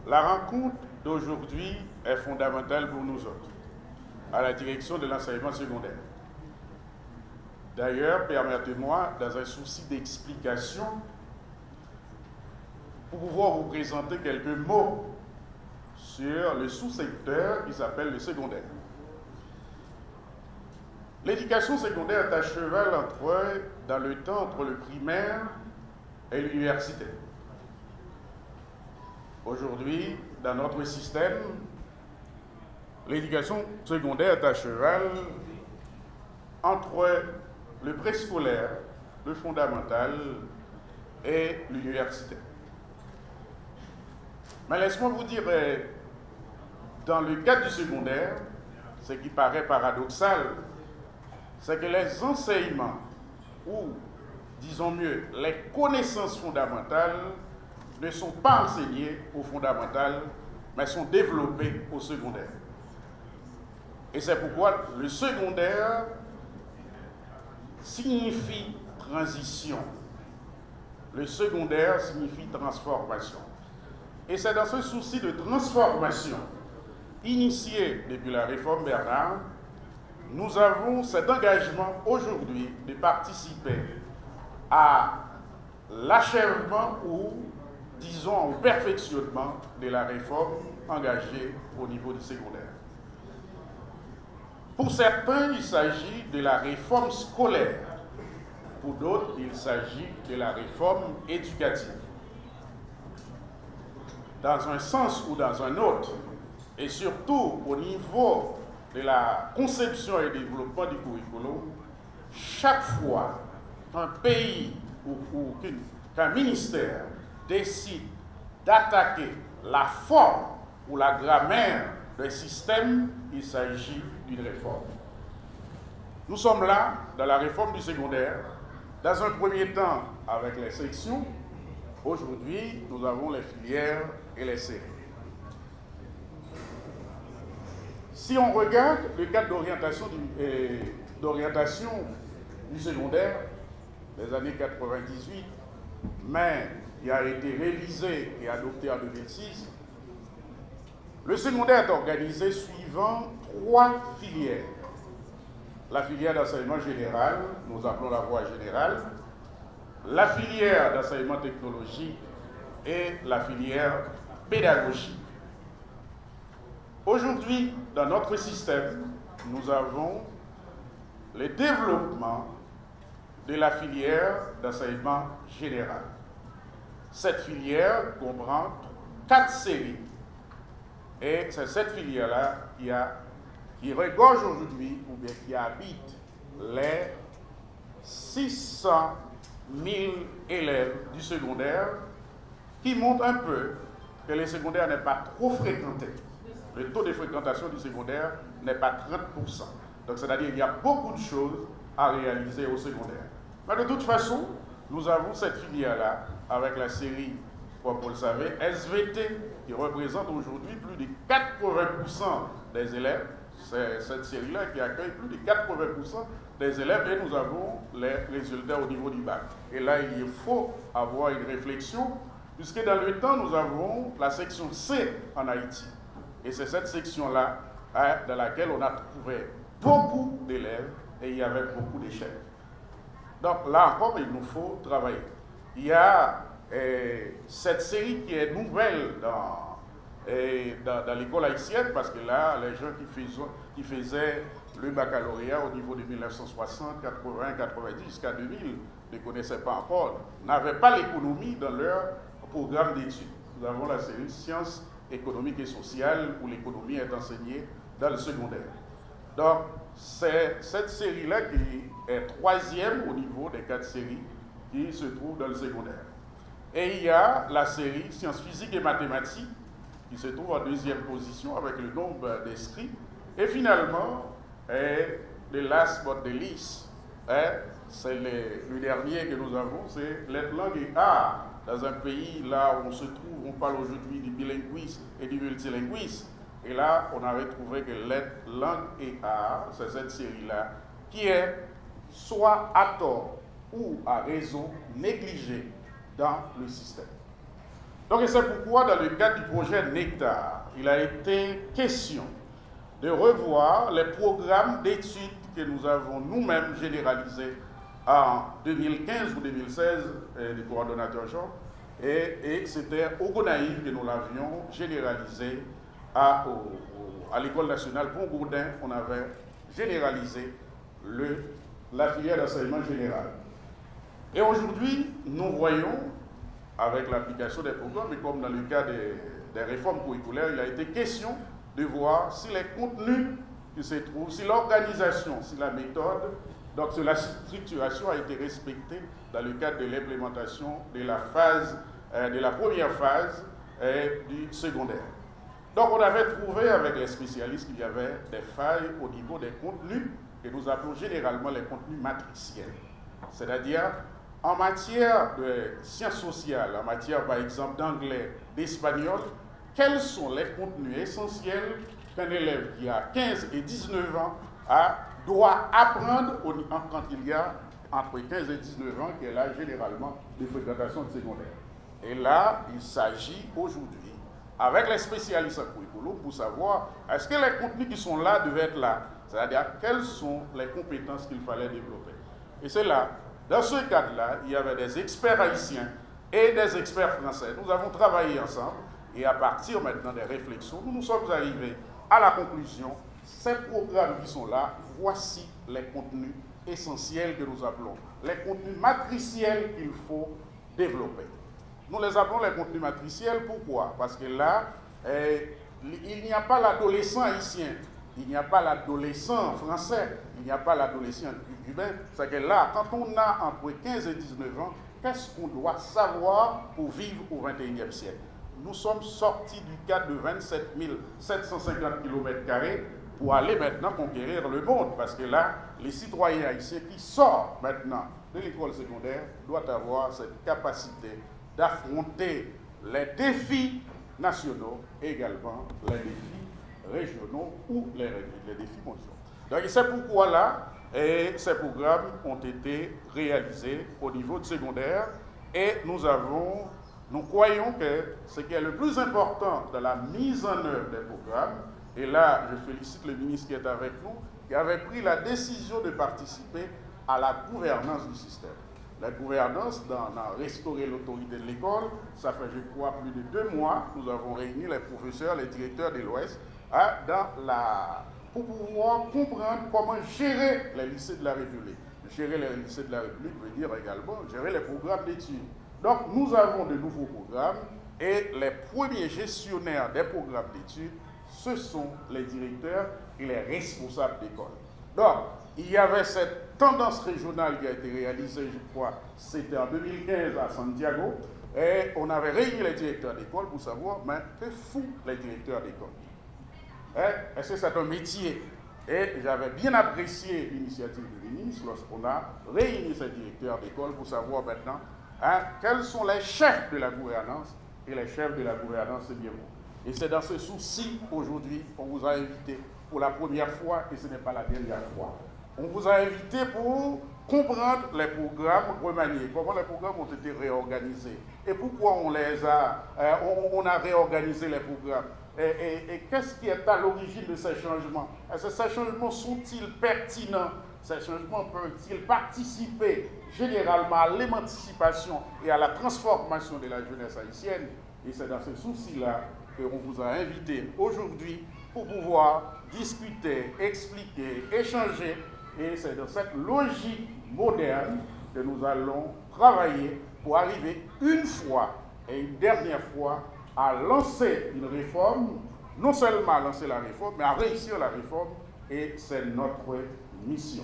La rencontre d'aujourd'hui est fondamentale pour nous autres, à la direction de l'enseignement secondaire. D'ailleurs, permettez-moi, dans un souci d'explication, pour pouvoir vous présenter quelques mots sur le sous-secteur qui s'appelle le secondaire. L'éducation secondaire est à cheval dans le temps entre le primaire et l'université. Aujourd'hui, dans notre système, l'éducation secondaire est à cheval entre le préscolaire, le fondamental et l'université. Mais laisse-moi vous dire, dans le cadre du secondaire, ce qui paraît paradoxal, c'est que les enseignements, ou disons mieux, les connaissances fondamentales ne sont pas enseignées au fondamental, mais sont développées au secondaire. Et c'est pourquoi le secondaire signifie transition. Le secondaire signifie transformation. Et c'est dans ce souci de transformation, initié depuis la réforme Bernard, nous avons cet engagement aujourd'hui de participer à l'achèvement ou, disons, au perfectionnement de la réforme engagée au niveau du secondaire. Pour certains, il s'agit de la réforme scolaire. Pour d'autres, il s'agit de la réforme éducative. Dans un sens ou dans un autre, et surtout au niveau de la conception et développement du curriculum, chaque fois qu'un pays ou qu'un ministère décide d'attaquer la forme ou la grammaire d'un système, il s'agit d'une réforme. Nous sommes là dans la réforme du secondaire, dans un premier temps avec les sections. Aujourd'hui, nous avons les filières et les séries. Si on regarde le cadre d'orientation du secondaire des années 98, mais il a été révisé et adopté en 2006, le secondaire est organisé suivant 3 filières. La filière d'enseignement général, nous appelons la voie générale, la filière d'enseignement technologique et la filière pédagogique. Aujourd'hui, dans notre système, nous avons le développement de la filière d'enseignement général. Cette filière comprend 4 séries. Et c'est cette filière-là qui regorge aujourd'hui, ou bien qui habite les 600 000 élèves du secondaire, qui montre un peu que le secondaire n'est pas trop fréquenté. Le taux de fréquentation du secondaire n'est pas 30%. Donc, c'est-à-dire qu'il y a beaucoup de choses à réaliser au secondaire. Mais de toute façon, nous avons cette filière-là avec la série, comme vous le savez, SVT, qui représente aujourd'hui plus de 80% des élèves. C'est cette série-là qui accueille plus de 80% des élèves et nous avons les résultats au niveau du bac. Et là, il faut avoir une réflexion, puisque dans le temps, nous avons la section C en Haïti. Et c'est cette section-là dans laquelle on a trouvé beaucoup d'élèves et il y avait beaucoup d'échecs. Donc là encore, il nous faut travailler. Il y a cette série qui est nouvelle dans l'école haïtienne, parce que là, les gens qui faisaient le baccalauréat au niveau de 1960, 80, 90 jusqu'à 2000 ne connaissaient pas encore, n'avaient pas l'économie dans leur programme d'études. Nous avons la série Sciences économiques et sociales, où l'économie est enseignée dans le secondaire. Donc, c'est cette série-là qui est 3e au niveau des 4 séries qui se trouvent dans le secondaire. Et il y a la série Sciences physiques et mathématiques qui se trouve en 2e position avec le nombre d'inscrits. Et finalement, le last but the least, c'est le dernier que nous avons, c'est lettres, langues et arts. Dans un pays là où on se trouve, on parle aujourd'hui du bilinguisme et du multilinguisme. Et là, on avait trouvé que lettres, langues et arts, c'est cette série-là, qui est soit à tort ou à raison négligée dans le système. Donc c'est pourquoi dans le cadre du projet Nectar, il a été question de revoir les programmes d'études que nous avons nous-mêmes généralisés en 2015 ou 2016 du coordonnateur Jean, et c'était au Gonaïve que nous l'avions généralisé à l'École nationale Pont-Gourdin. On avait généralisé la filière d'enseignement général. Et aujourd'hui, nous voyons, avec l'application des programmes, et comme dans le cas des réformes curriculaires, il a été question de voir si les contenus qui se trouvent, si l'organisation, si la méthode, donc si la structuration a été respectée dans le cadre de l'implémentation de la première phase du secondaire. Donc on avait trouvé avec les spécialistes qu'il y avait des failles au niveau des contenus que nous appelons généralement les contenus matriciels. C'est-à-dire en matière de sciences sociales, en matière par exemple d'anglais, d'espagnol, quels sont les contenus essentiels qu'un élève qui a 15 et 19 ans doit apprendre quand il y a entre 15 et 19 ans, qui est l'âge généralement de fréquentation de secondaire. Et là, il s'agit aujourd'hui, avec les spécialistes en curriculum, pour savoir est-ce que les contenus qui sont là devaient être là, c'est-à-dire quelles sont les compétences qu'il fallait développer. Et c'est là, dans ce cadre-là, il y avait des experts haïtiens et des experts français. Nous avons travaillé ensemble et à partir maintenant des réflexions, nous sommes arrivés à la conclusion, ces programmes qui sont là, voici les contenus essentiels que nous appelons, les contenus matriciels qu'il faut développer. Nous les appelons les contenus matriciels, pourquoi? Parce que là, il n'y a pas l'adolescent haïtien, il n'y a pas l'adolescent français, il n'y a pas l'adolescent cubain. C'est que là, quand on a entre 15 et 19 ans, qu'est-ce qu'on doit savoir pour vivre au XXIe siècle? Nous sommes sortis du cadre de 27 750 km² pour aller maintenant conquérir le monde. Parce que là, les citoyens haïtiens qui sortent maintenant de l'école secondaire doivent avoir cette capacité d'affronter les défis nationaux et également les défis régionaux ou les défis mondiaux. Donc c'est pourquoi là, ces programmes ont été réalisés au niveau de secondaire et nous croyons que ce qui est le plus important dans la mise en œuvre des programmes, et là je félicite le ministre qui est avec nous, qui avait pris la décision de participer à la gouvernance du système. La gouvernance, dans restaurer l'autorité de l'école, ça fait, je crois, plus de 2 mois, nous avons réuni les professeurs, les directeurs de l'Ouest, pour pouvoir comprendre comment gérer les lycées de la République. Gérer les lycées de la République veut dire également gérer les programmes d'études. Donc, nous avons de nouveaux programmes et les premiers gestionnaires des programmes d'études, ce sont les directeurs et les responsables d'école. Donc, il y avait cette tendance régionale qui a été réalisée, je crois, c'était en 2015 à Santiago, et on avait réuni les directeurs d'école pour savoir, mais que font les directeurs d'école? Est-ce que c'est un métier? Et j'avais bien apprécié l'initiative du ministre lorsqu'on a réuni ces directeurs d'école pour savoir maintenant quels sont les chefs de la gouvernance, et les chefs de la gouvernance, c'est bien vous. Et c'est dans ce souci aujourd'hui qu'on vous a invité pour la première fois, et ce n'est pas la dernière fois. On vous a invité pour comprendre les programmes remaniés, comment les programmes ont été réorganisés, et pourquoi on a réorganisé les programmes, et qu'est-ce qui est à l'origine de ces changements. Est-ce que ces changements sont-ils pertinents? Ces changements peuvent-ils participer généralement à l'émancipation et à la transformation de la jeunesse haïtienne? Et c'est dans ce souci-là qu'on vous a invité aujourd'hui pour pouvoir discuter, expliquer, échanger. Et c'est dans cette logique moderne que nous allons travailler pour arriver une fois et une dernière fois à lancer une réforme, non seulement à lancer la réforme, mais à réussir la réforme, et c'est notre mission.